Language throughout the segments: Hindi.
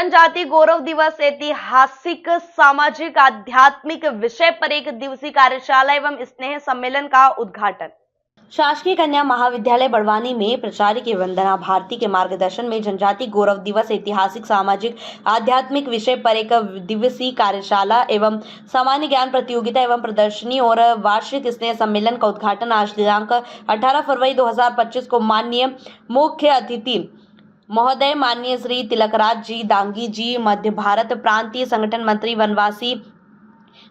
जनजाति गौरव दिवस ऐतिहासिक सामाजिक आध्यात्मिक विषय पर एक दिवसीय कार्यशाला एवं स्नेह सम्मेलन का उद्घाटन। शासकीय कन्या महाविद्यालय बड़वानी में प्राचार्य की वंदना भारती के मार्गदर्शन में जनजाति गौरव दिवस ऐतिहासिक सामाजिक आध्यात्मिक विषय पर एक दिवसीय कार्यशाला एवं सामान्य ज्ञान प्रतियोगिता एवं प्रदर्शनी और वार्षिक स्नेह सम्मेलन का उद्घाटन आज दिनांक 18 फरवरी 2025 को माननीय मुख्य अतिथि महोदय माननीय श्री तिलकराज जी दांगी जी, मध्य भारत प्रांतीय संगठन मंत्री वनवासी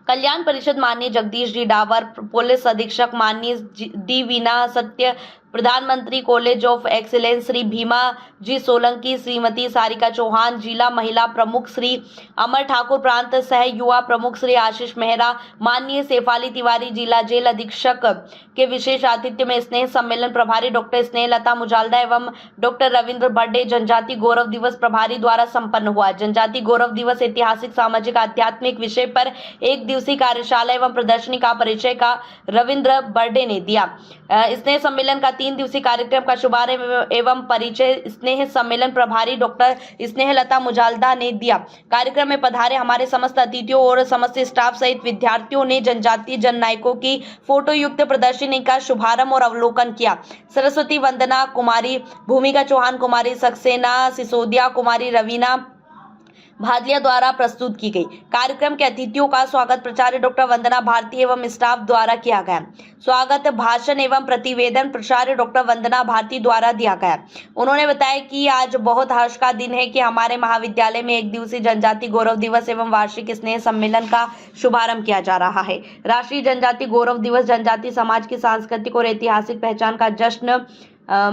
कल्याण परिषद माननीय जगदीश जी डावर, पुलिस अधीक्षक माननीय डी वीना सत्य, प्रधानमंत्री college of excellence Shri Bhima ji Solanki, Shrimati Sarika Chauhan, जिला महिला प्रमुख श्री अमर ठाकुर, प्रांत सह युवा प्रमुख श्री आशीष मेहरा, माननीय शेफाली तिवारी, जिला जेल अधीक्षक के विशेष आतिथ्य में स्नेह सम्मेलन प्रभारी डॉक्टर स्नेहलता मुजालदा एवं डॉक्टर रविंद्र बर्डे जनजाति गौरव दिवस प्रभारी द्वारा संपन्न हुआ। जनजाति गौरव दिवस ऐतिहासिक सामाजिक आध्यात्मिक विषय पर एक दिवसीय कार्यशाला एवं प्रदर्शनी का परिचय का रविंद्र बर्डे ने दिया। स्नेह सम्मेलन का 3 दिवसीय कार्यक्रम का शुभारंभ एवं परिचय स्नेह सम्मेलन प्रभारी डॉक्टर स्नेहलता मुजालदा ने दिया। कार्यक्रम में पधारे हमारे समस्त अतिथियों और समस्त स्टाफ सहित विद्यार्थियों ने जनजातीय जननायकों की फोटो युक्त प्रदर्शनी का शुभारंभ और अवलोकन किया। सरस्वती वंदना कुमारी, भूमिका चौहान कुमारी, सक्सेना सिसोदिया कुमारी, रवीना भादलिया द्वारा प्रस्तुत की गई। कार्यक्रम के अतिथियों का स्वागत प्राचार्य डॉक्टर वंदना भारती एवं स्टाफ द्वारा किया गया। स्वागत भाषण एवं प्रतिवेदन प्राचार्य डॉक्टर वंदना भारती द्वारा दिया गया। उन्होंने बताया कि आज बहुत हर्ष का दिन है कि हमारे महाविद्यालय में एक दिवसीय जनजाति गौरव दिवस एवं वार्षिक स्नेह सम्मेलन का शुभारंभ किया जा रहा है। राष्ट्रीय जनजाति गौरव दिवस जनजाति समाज की सांस्कृतिक और ऐतिहासिक पहचान का जश्न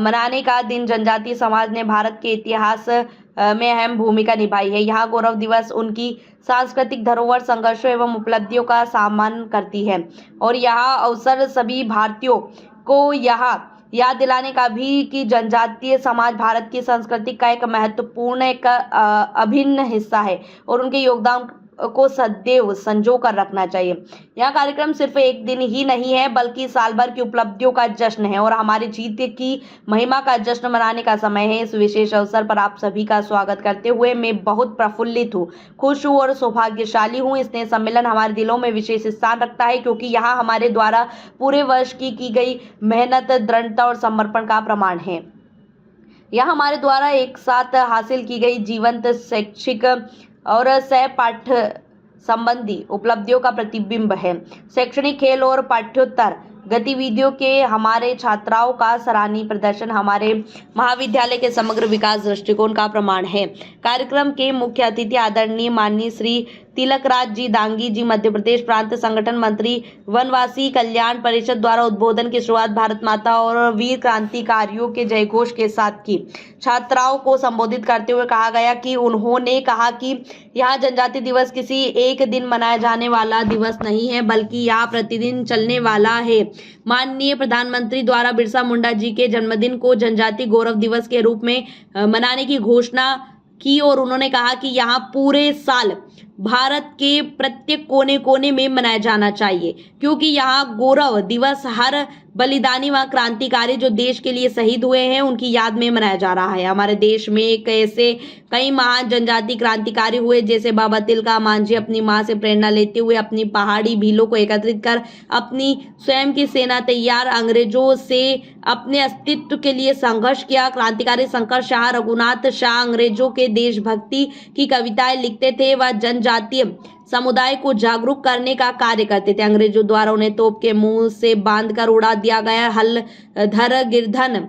मनाने का दिन। जनजातीय समाज ने भारत के इतिहास में अहम भूमिका निभाई है। यहाँ गौरव दिवस उनकी सांस्कृतिक धरोहर, संघर्षों एवं उपलब्धियों का सम्मान करती है और यहाँ अवसर सभी भारतीयों को यहाँ याद दिलाने का भी कि जनजातीय समाज भारत की संस्कृति का एक महत्वपूर्ण एक अभिन्न हिस्सा है और उनके योगदान को सदैव संजो कर रखना चाहिए। यह कार्यक्रम सिर्फ एक दिन ही नहीं है बल्कि साल भर की उपलब्धियों का जश्न है और हमारी जीत की महिमा का जश्न मनाने का समय है। इस विशेष अवसर पर आप सभी का स्वागत करते हुए मैं बहुत प्रफुल्लित हूँ, खुश हूँ और सौभाग्यशाली हूँ। स्नेह सम्मेलन हमारे दिलों में विशेष स्थान रखता है क्योंकि यहाँ हमारे द्वारा पूरे वर्ष की गई मेहनत, दृढ़ता और समर्पण का प्रमाण है। यह हमारे द्वारा एक साथ हासिल की गई जीवंत शैक्षिक और सहपाठ्य संबंधी उपलब्धियों का प्रतिबिंब है। शैक्षणिक, खेल और पाठ्योत्तर गतिविधियों के हमारे छात्राओं का सराहनीय प्रदर्शन हमारे महाविद्यालय के समग्र विकास दृष्टिकोण का प्रमाण है। कार्यक्रम के मुख्य अतिथि आदरणीय माननीय श्री तिलकराज जी दांगी जी, मध्य प्रदेश प्रांत संगठन मंत्री वनवासी कल्याण परिषद द्वारा उद्बोधन की शुरुआत भारत माता और वीर क्रांतिकारियों के जयघोष के साथ की। छात्राओं को संबोधित करते हुए कहा गया कि उन्होंने कहा कि यहाँ जनजाति दिवस किसी एक दिन मनाया जाने वाला दिवस नहीं है बल्कि यह प्रतिदिन चलने वाला है। माननीय प्रधानमंत्री द्वारा बिरसा मुंडा जी के जन्मदिन को जनजाति गौरव दिवस के रूप में मनाने की घोषणा की और उन्होंने कहा कि यहाँ पूरे साल भारत के प्रत्येक कोने कोने में मनाया जाना चाहिए क्योंकि यहाँ गौरव दिवस हर बलिदानी व क्रांतिकारी जो देश के लिए शहीद हुए हैं उनकी याद में मनाया जा रहा है। हमारे देश में एक ऐसे कई महान जनजाति क्रांतिकारी हुए जैसे बाबा तिलका मांझी अपनी मां से प्रेरणा लेते हुए अपनी पहाड़ी भीलों को एकत्रित कर अपनी स्वयं की सेना तैयार अंग्रेजों से अपने अस्तित्व के लिए संघर्ष किया। क्रांतिकारी शंकर शाह रघुनाथ शाह अंग्रेजों के देशभक्ति की कविताएं लिखते थे व जनजातीय समुदाय को जागरूक करने का कार्य करते थे। अंग्रेजों द्वारा उन्हें तोप के मुंह से बांधकर उड़ा दिया गया। हलधर गिरधन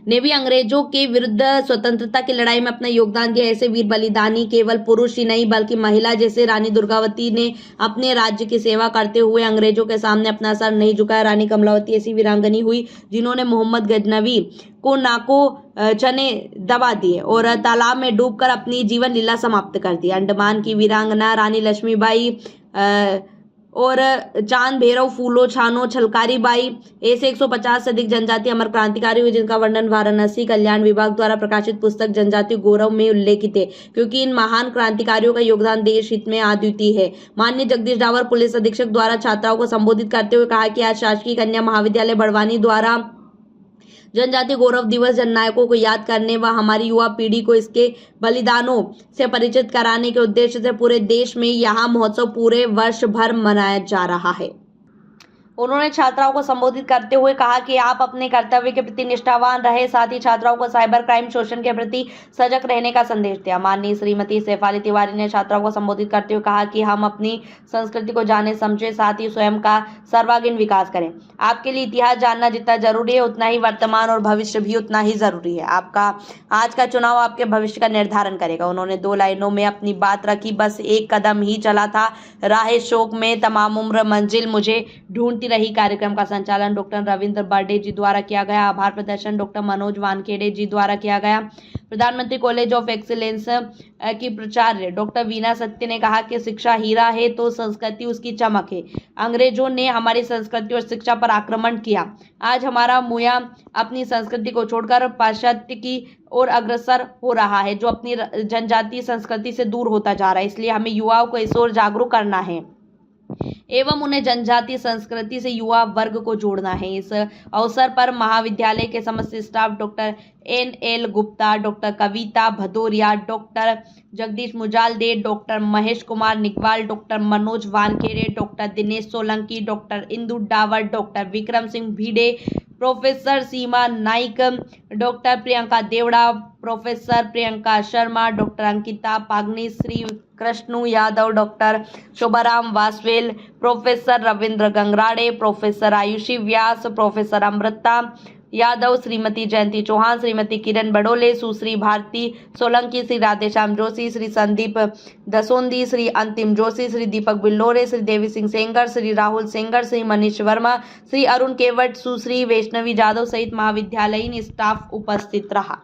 ने भी अंग्रेजों के विरुद्ध स्वतंत्रता की लड़ाई में अपना योगदान दिया। ऐसे वीर बलिदानी केवल पुरुष ही नहीं बल्कि महिला जैसे रानी दुर्गावती ने अपने राज्य की सेवा करते हुए अंग्रेजों के सामने अपना सर नहीं झुकाया। रानी कमलावती ऐसी वीरांगनी हुई जिन्होंने मोहम्मद गजनवी को नाको चने दबा दिए और तालाब में डूबकर अपनी जीवन लीला समाप्त कर दी। अंडमान की वीरांगना रानी लक्ष्मीबाई और चांद भैरव फूलो छानो छलकारी बाई ऐसे 150 से अधिक जनजाति अमर क्रांतिकारी हुए जिनका वर्णन वाराणसी कल्याण विभाग द्वारा प्रकाशित पुस्तक जनजाति गौरव में उल्लेखित है क्योंकि इन महान क्रांतिकारियों का योगदान देश हित में अद्वितीय है। माननीय जगदीश डावर पुलिस अधीक्षक द्वारा छात्राओं को संबोधित करते हुए कहा कि आज शासकीय कन्या महाविद्यालय बड़वानी द्वारा जनजातीय गौरव दिवस जननायकों को याद करने व हमारी युवा पीढ़ी को इसके बलिदानों से परिचित कराने के उद्देश्य से पूरे देश में यह महोत्सव पूरे वर्ष भर मनाया जा रहा है। उन्होंने छात्राओं को संबोधित करते हुए कहा कि आप अपने कर्तव्य के प्रति निष्ठावान रहे, साथ ही छात्राओं को साइबर क्राइम शोषण के प्रति सजग रहने का संदेश दिया। माननीय श्रीमती शेफाली तिवारी ने छात्राओं को संबोधित करते हुए कहा कि हम अपनी संस्कृति को जाने समझे, साथ ही स्वयं का सर्वांगीण विकास करें। आपके लिए इतिहास जानना जितना जरूरी है उतना ही वर्तमान और भविष्य भी उतना ही जरूरी है। आपका आज का चुनाव आपके भविष्य का निर्धारण करेगा। उन्होंने 2 लाइनों में अपनी बात रखी, बस एक कदम ही चला था राह शोक में, तमाम उम्र मंजिल मुझे ढूंढती रही। कार्यक्रम का संचालन डॉक्टर रविंद्र बर्डे जी द्वारा किया गया। आभार प्रदर्शन डॉक्टर मनोज वानखेड़े जी द्वारा किया गया। प्रधानमंत्री कॉलेज ऑफ एक्सीलेंस की प्राचार्य डॉक्टर वीना सत्य ने कहा कि शिक्षा हीरा है तो संस्कृति उसकी चमक है। अंग्रेजों ने हमारी संस्कृति और शिक्षा पर आक्रमण किया। आज हमारा मुया अपनी संस्कृति को छोड़कर पाश्चात्य की ओर अग्रसर हो रहा है, जो अपनी जनजातीय संस्कृति से दूर होता जा रहा है। इसलिए हमें युवाओं को इस ओर जागरूक करना है एवं उन्हें जनजातीय संस्कृति से युवा वर्ग को जोड़ना है। इस अवसर पर महाविद्यालय के समस्त staff doctor NL Gupta, doctor Kavita Bhadauria, doctor Jagdish Mujalde, doctor Mahesh Kumar Nigwal, doctor Manoj Wankhede, doctor Dinesh Solanki, doctor Indu Dawar, doctor Vikram Singh Bhide, professor Seema Naik, doctor Priyanka Devda, professor Priyanka Sharma, doctor Ankita Pagni, Shri Krishnu Yadav, doctor Shobharam Waswel, professor Ravindra Gangrade, professor Ayushi Vyas, professor Amrita Yadav, Shrimati Jayanti Chauhan, Shrimati Kiran Badole, Sushri Bharti Solanki, Shri Radheshyam Joshi, Shri Sandeep दसोंदी, Shri अंतिम जोशी, श्री दीपक बिल्लोरे, श्री देवी सिंह सेंगर, श्री राहुल सेंगर, श्री मनीष वर्मा, श्री अरुण केवट, सुश्री वैष्णवी जादव सहित महाविद्यालयीन स्टाफ उपस्थित रहा।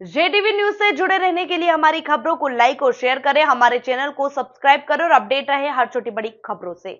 JTV न्यूज से जुड़े रहने के लिए हमारी खबरों को लाइक और शेयर करें, हमारे चैनल को सब्सक्राइब करें और अपडेट रहे हर छोटी बड़ी खबरों से।